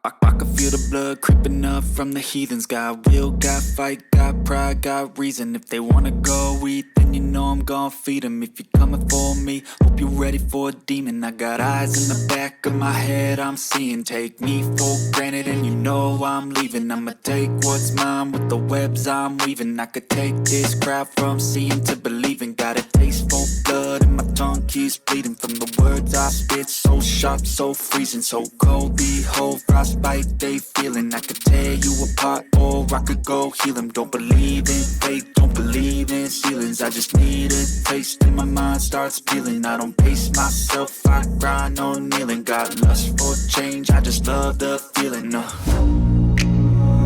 I can feel the blood creeping up from the heathens. Got will, got fight, got pride, got reason. If they wanna go eat, then you know I'm gon' feed them. If you're coming for me, hope you're ready for a demon. I got eyes in the back of my head, I'm seeing. Take me for granted and you know I'm leaving. I'ma take what's mine with the webs I'm weaving. I could take this crowd from seeing to believing. Got a taste for blood and my tongue keeps bleeding. From the words I spit, so sharp, so freezing, so cold. Behold, frostbite they feeling. I could tear you apart or I could go heal them. Don't believe in fate, don't believe in ceilings. I just need a taste and my mind starts peeling. I don't pace myself, I grind on kneeling. Got lust for change, I just love the feeling.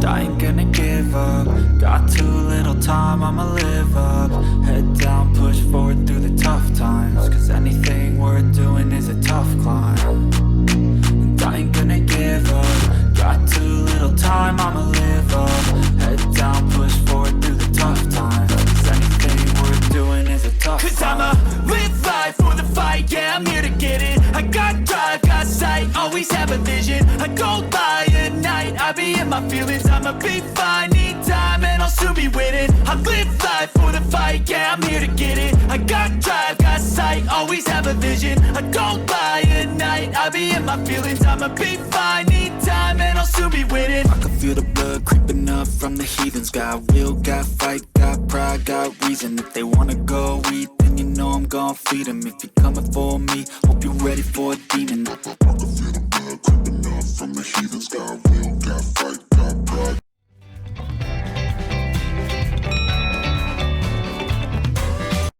I ain't gonna give up. Got too little time, I'ma live up. Head down, push forward through the tough times. Cause anything worth doing is a tough climb. And I ain't gonna give up. Got too little time, I'ma live up. Head down, push forward through the tough times. Cause anything worth doing is a tough climb. Cause I'ma live life for the fight, yeah, I'm here to get it. I got drive, got sight, always have a vision. I don't lie at night, I be in my feelings. I'ma be fine, need time and I'll soon be winning. I live life for the fight, yeah, I'm here to get it. I got drive, got sight, always have a vision. I don't lie at night, I be in my feelings. I'ma be fine, need time and I'll soon be winning. I can feel the blood creeping up from the heathens. Got will, got fight, got pride, got reason. If they wanna go eat, then you know I'm gon' feed them. If you're coming for me, hope you're ready for a demon.